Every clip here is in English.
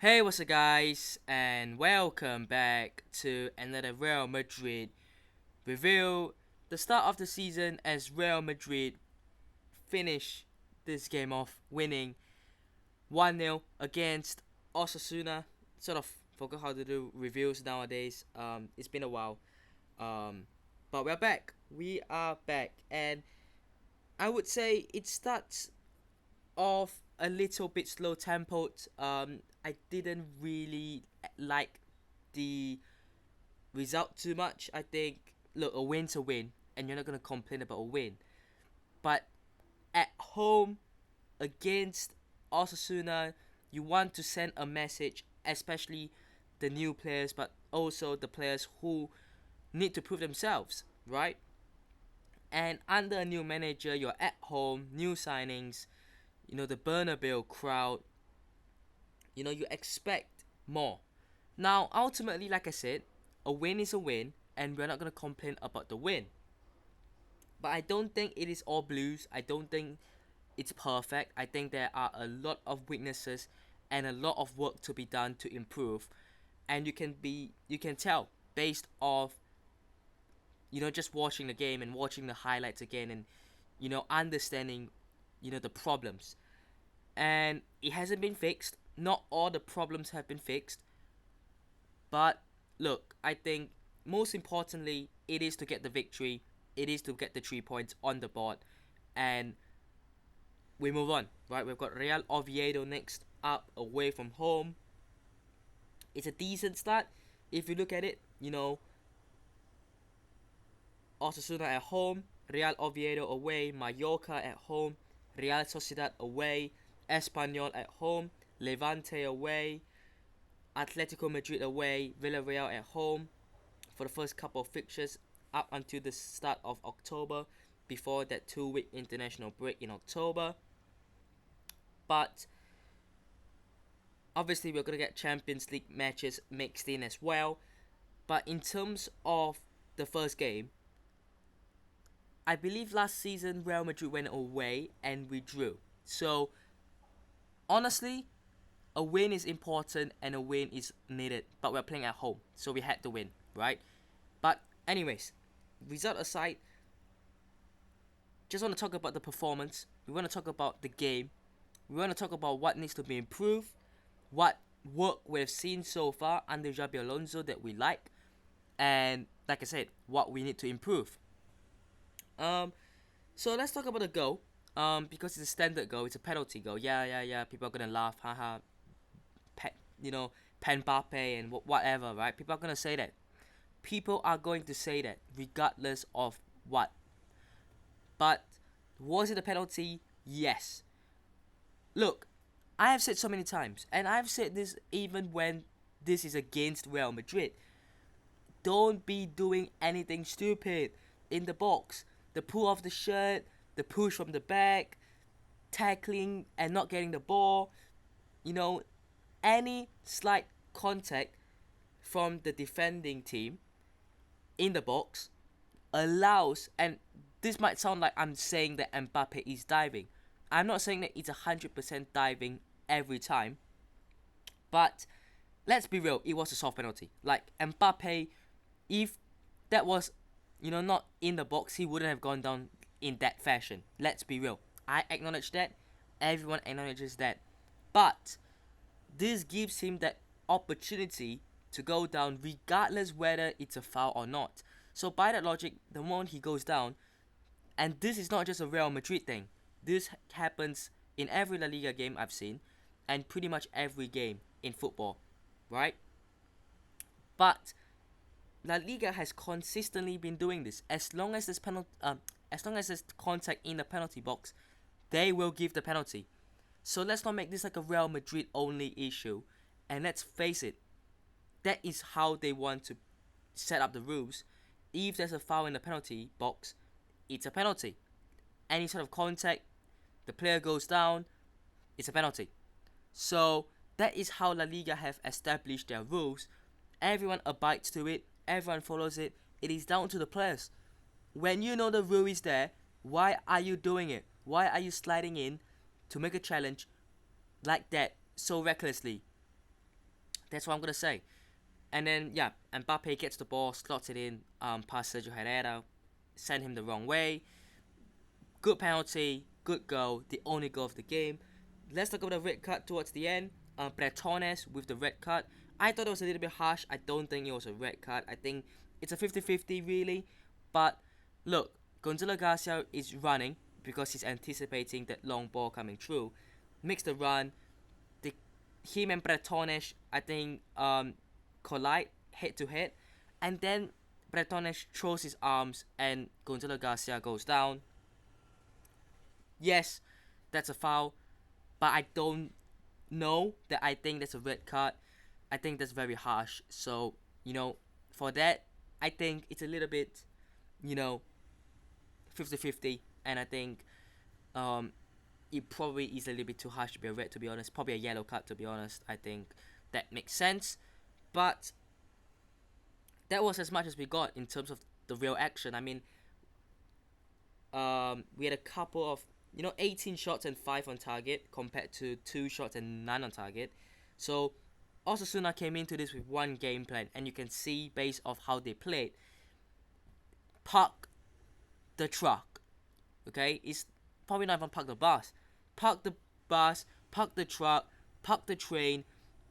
Hey, what's up, guys, and welcome back to another Real Madrid review. The start of the season as Real Madrid finish this game off winning 1-0 against Osasuna. Sort of forgot how to do reviews nowadays. It's been a while. Um, but we're back. We are back, and I would say it starts off a little bit slow tempoed. I didn't really like the result too much. I think, look, a win's a win, and you're not gonna complain about a win. But at home against Osasuna, you want to send a message, especially the new players, but also the players who need to prove themselves, right? And under a new manager, you're at home, new signings, the Bernabeu crowd, you expect more. Now, ultimately, like I said, a win is a win, and we're not going to complain about the win. But I don't think it is all blues. I don't think it's perfect. I think there are a lot of weaknesses and a lot of work to be done to improve. And you can tell based off just watching the game and watching the highlights again and understanding the problems. And it hasn't been fixed. Not all the problems have been fixed. But look, I think most importantly, it is to get the victory. It is to get the 3 points on the board, and we move on. Right, we've got Real Oviedo next up, away from home. It's a decent start if you look at it. Osasuna at home, Real Oviedo away, Mallorca at home, Real Sociedad away, Espanyol at home, Levante away, Atletico Madrid away, Villarreal at home for the first couple of fixtures up until the start of October, before that 2-week international break in October. But obviously, we're going to get Champions League matches mixed in as well. But in terms of the first game, I believe last season Real Madrid went away and we drew. So, honestly, a win is important and a win is needed. But we're playing at home, so we had to win, right? But, anyways, result aside, just want to talk about the performance. We want to talk about the game. We want to talk about what needs to be improved, what work we've seen so far under Xabi Alonso that we like, and like I said, what we need to improve. Um, so let's talk about the goal. Because it's a standard goal, it's a penalty goal. Yeah. People are gonna laugh, haha. Pe- you know, Pen Mbappe and whatever, right? People are gonna say that. People are going to say that regardless of what. But was it a penalty? Yes. Look, I have said so many times, and I've said this even when this is against Real Madrid. Don't be doing anything stupid in the box. The pull off the shirt, the push from the back, tackling and not getting the ball. You know, any slight contact from the defending team in the box allows, and this might sound like I'm saying that Mbappe is diving. I'm not saying that it's 100% diving every time, but let's be real, it was a soft penalty. Like Mbappe, if that was, not in the box, he wouldn't have gone down in that fashion. Let's be real. I acknowledge that. Everyone acknowledges that. But this gives him that opportunity to go down regardless whether it's a foul or not. So by that logic, the moment he goes down, and this is not just a Real Madrid thing. This happens in every La Liga game I've seen, and pretty much every game in football, right? But La Liga has consistently been doing this. As long as there's contact in the penalty box, they will give the penalty. So let's not make this like a Real Madrid only issue, and let's face it, that is how they want to set up the rules. If there's a foul in the penalty box, it's a penalty. Any sort of contact, the player goes down, it's a penalty. So that is how La Liga have established their rules. Everyone abides to it, everyone follows it. It is down to the players. When you know the rule is there, why are you doing it? Why are you sliding in to make a challenge like that so recklessly? That's what I'm gonna say. And then yeah, Mbappe gets the ball, slots it in, past Sergio Herrera, send him the wrong way. Good penalty, good goal, the only goal of the game. Let's talk about the red card towards the end. Bretones with the red card. I thought it was a little bit harsh. I don't think it was a red card. I think it's a 50-50 really. But look, Gonzalo Garcia is running because he's anticipating that long ball coming through. Makes the run. The, him and Bretones, I think, collide head to head. And then Bretones throws his arms and Gonzalo Garcia goes down. Yes, that's a foul, but I don't know that I think that's a red card. I think that's very harsh. So, for that, I think it's a little bit, you know, 50-50. And I think it probably is a little bit too harsh to be a red, to be honest. Probably a yellow card, to be honest. I think that makes sense. But that was as much as we got in terms of the real action. I mean, we had a couple of 18 shots and 5 on target compared to 2 shots and none on target. So Osasuna came into this with one game plan, and you can see based off how they played, park the truck. Okay, it's probably not even park the bus. Park the bus, park the truck, park the train,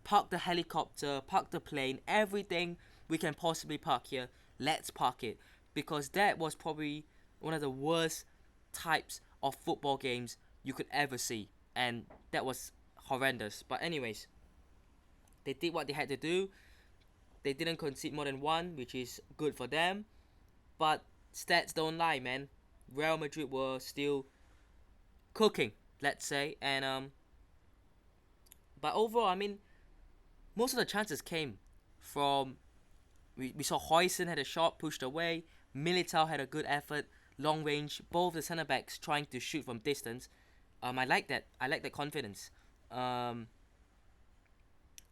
park the helicopter, park the plane, everything we can possibly park here. Let's park it, because that was probably one of the worst types of football games you could ever see, and that was horrendous. But anyways, they did what they had to do. They didn't concede more than one, which is good for them. But stats don't lie, man. Real Madrid were still cooking, let's say, and but overall, I mean, most of the chances came from. We saw Huijsen had a shot pushed away. Militao had a good effort, long range. Both the centre backs trying to shoot from distance. I like that. I like the confidence. And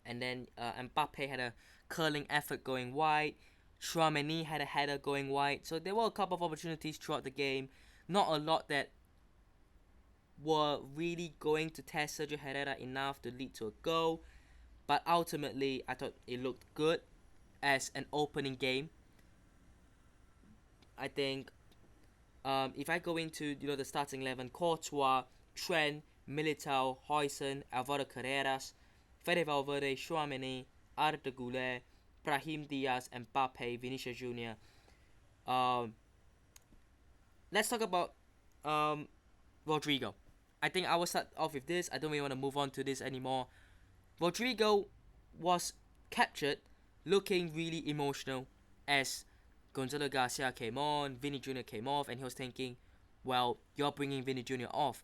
then Mbappe had a curling effort going wide. Tchouaméni had a header going wide. So there were a couple of opportunities throughout the game. Not a lot that were really going to test Sergio Herrera enough to lead to a goal. But ultimately, I thought it looked good as an opening game. I think if I go into the starting 11, Courtois, Trent, Militao, Huijsen, Alvaro Carreras, Fede Valverde, Tchouaméni, Arda Güler, Brahim Diaz, Mbappe, Vinicius Junior. Let's talk about Rodrigo. I think I will start off with this. I don't really want to move on to this anymore. Rodrigo was captured looking really emotional as Gonzalo Garcia came on, Vinny Jr. came off, and he was thinking, well, you're bringing Vinny Jr. off.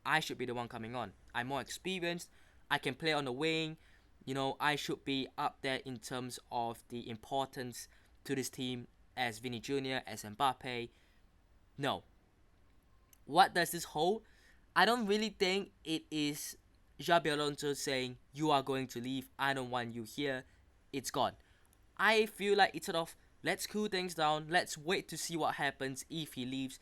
I should be the one coming on. I'm more experienced. I can play on the wing. I should be up there in terms of the importance to this team as Vinny Jr., as Mbappe. No. What does this hold? I don't really think it is Xabi Alonso saying, you are going to leave, I don't want you here, it's gone. I feel like it's sort of, let's cool things down, let's wait to see what happens if he leaves.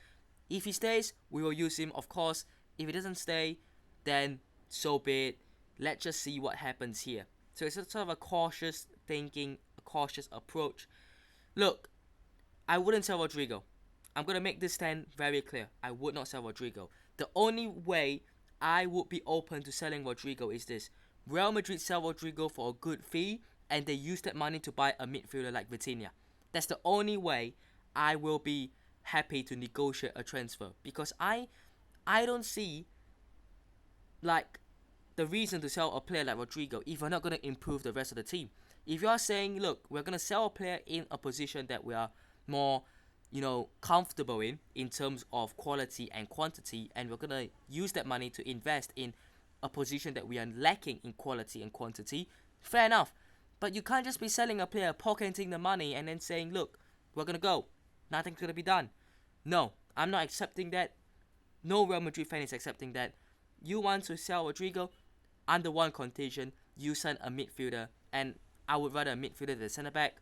If he stays, we will use him, of course. If he doesn't stay, then so be it. Let's just see what happens here. So it's sort of a cautious thinking, a cautious approach. Look, I wouldn't sell Rodrigo. I'm going to make this stand very clear. I would not sell Rodrigo. The only way I would be open to selling Rodrigo is this. Real Madrid sell Rodrigo for a good fee, and they use that money to buy a midfielder like Vitinha. That's the only way I will be happy to negotiate a transfer, because I don't see like the reason to sell a player like Rodrigo if we're not going to improve the rest of the team. If you are saying, look, we're going to sell a player in a position that we are more comfortable in terms of quality and quantity, and we're going to use that money to invest in a position that we are lacking in quality and quantity, fair enough. But you can't just be selling a player, pocketing the money, and then saying, look, we're going to go. Nothing's going to be done. No, I'm not accepting that. No Real Madrid fan is accepting that. You want to sell Rodrigo, under one condition, you sign a midfielder, and I would rather a midfielder than a centre-back,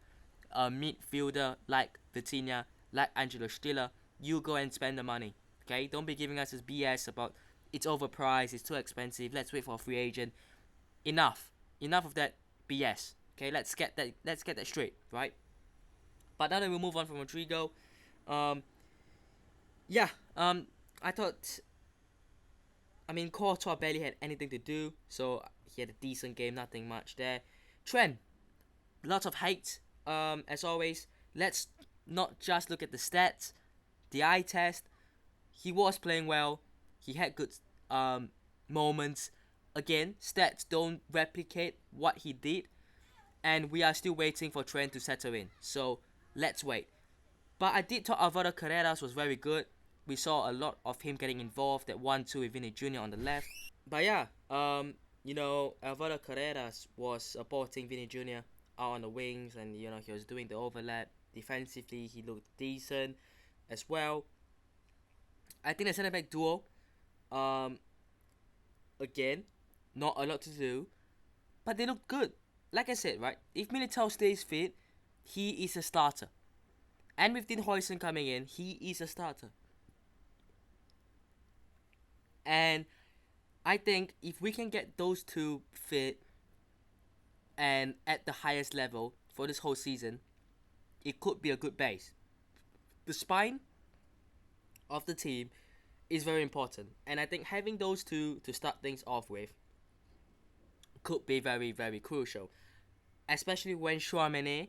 a midfielder like Vitinha, like Angelo Stiller. You go and spend the money, okay? Don't be giving us this BS about it's overpriced, it's too expensive, let's wait for a free agent. Enough of that BS. Okay, let's get that straight, right? But now that we move on from Rodrigo, um, yeah, I thought, I mean, Courtois barely had anything to do, so he had a decent game, nothing much there. Trent, lots of hate, as always. Let's not just look at the stats, the eye test. He was playing well. He had good moments. Again, stats don't replicate what he did, and we are still waiting for Trent to settle in. So let's wait. But I did thought Alvaro Carreras was very good. We saw a lot of him getting involved at 1-2 with Vinny Jr. on the left. But yeah, Alvaro Carreras was supporting Vinny Jr. out on the wings, and he was doing the overlap. Defensively, he looked decent as well. I think the centre back duo, um, again, not a lot to do, but they looked good. Like I said, right, if Militao stays fit, he is a starter. And with Dean Huijsen coming in, he is a starter. And I think if we can get those two fit and at the highest level for this whole season, it could be a good base. The spine of the team is very important, and I think having those two to start things off with could be very, very crucial, especially when Chouameni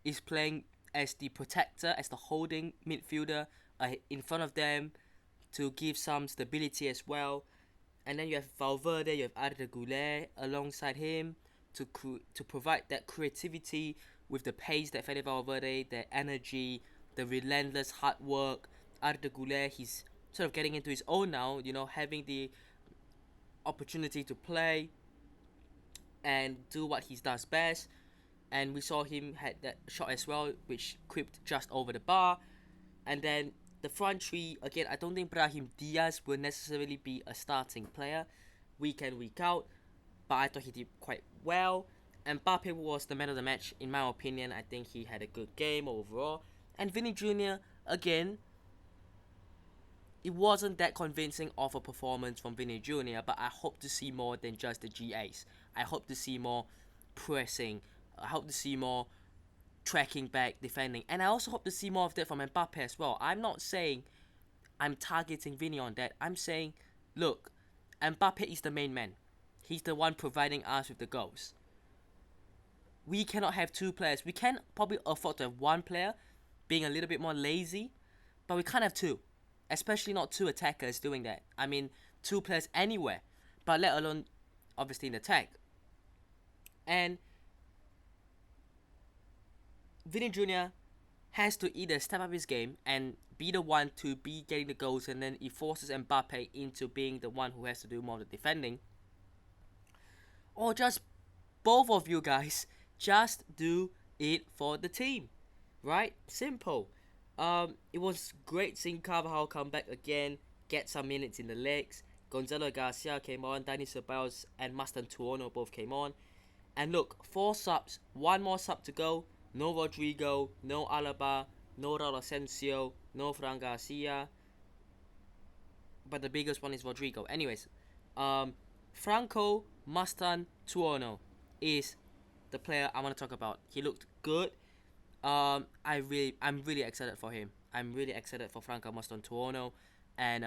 is playing as the protector, as the holding midfielder in front of them to give some stability as well. And then you have Valverde, you have Arda Güler alongside him to provide that creativity with the pace that Fede Valverde, the energy, the relentless hard work. Arda Güler, he's sort of getting into his own now, having the opportunity to play and do what he does best. And we saw him had that shot as well, which crept just over the bar. And then the front three, again, I don't think Brahim Diaz will necessarily be a starting player week in, week out, but I thought he did quite well. And Mbappe was the man of the match, in my opinion. I think he had a good game overall. And Vinny Jr., again, it wasn't that convincing of a performance from Vinny Jr., but I hope to see more than just the GAs. I hope to see more pressing. I hope to see more tracking back, defending. And I also hope to see more of that from Mbappe as well. I'm not saying I'm targeting Vinny on that. I'm saying, look, Mbappe is the main man. He's the one providing us with the goals. We cannot have two players. We can probably afford to have one player being a little bit more lazy, but we can't have two. Especially not two attackers doing that. I mean, two players anywhere, but let alone, obviously, in attack. And Vinny Jr. has to either step up his game and be the one to be getting the goals, and then it forces Mbappe into being the one who has to do more of the defending. Or just both of you guys just do it for the team. Right? Simple. It was great seeing Carvajal come back again, get some minutes in the legs. Gonzalo Garcia came on, Dani Ceballos and Mastan Tuono both came on. And look, 4 subs, 1 more sub to go. No Rodrigo, no Alaba, no Raul Asensio, no Fran Garcia. But the biggest one is Rodrigo. Anyways, Franco Mastan Tuono is the player I want to talk about. He looked good. I'm really excited for him. I'm really excited for Franco Mastantuono and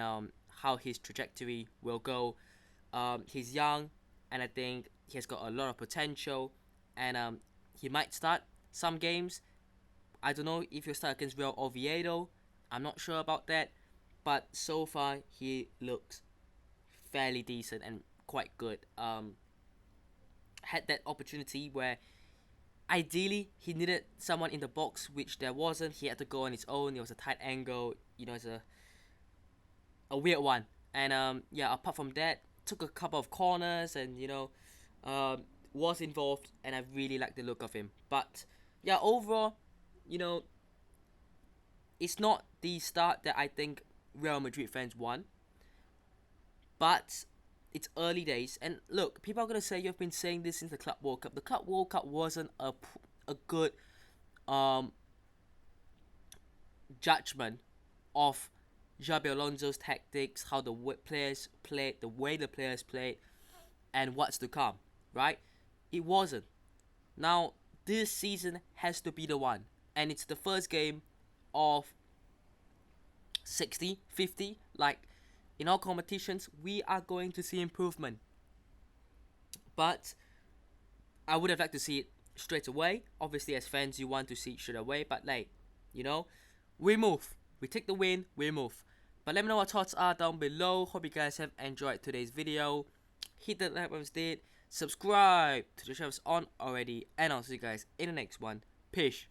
how his trajectory will go. He's young, and I think he has got a lot of potential, and he might start some games. I don't know if he'll start against Real Oviedo. I'm not sure about that, but so far he looks fairly decent and quite good. Had that opportunity where ideally he needed someone in the box, which there wasn't. He had to go on his own. It was a tight angle. It's a weird one. And apart from that, took a couple of corners and was involved, and I really like the look of him. But yeah, overall, it's not the start that I think Real Madrid fans want. But it's early days, and look, people are gonna say you've been saying this since the Club World Cup. The Club World Cup wasn't a good judgment of Xabi Alonso's tactics, how the players played, the way the players played, and what's to come, right? It wasn't. Now, this season has to be the one, and it's the first game of 60, 50. Like, in all competitions, we are going to see improvement. But I would have liked to see it straight away. Obviously, as fans, you want to see it straight away. But, like, you know, we move. We take the win, we move. But let me know what thoughts are down below. Hope you guys have enjoyed today's video. Hit the like button if you did. Subscribe to the channel if it's on already. And I'll see you guys in the next one. Peace.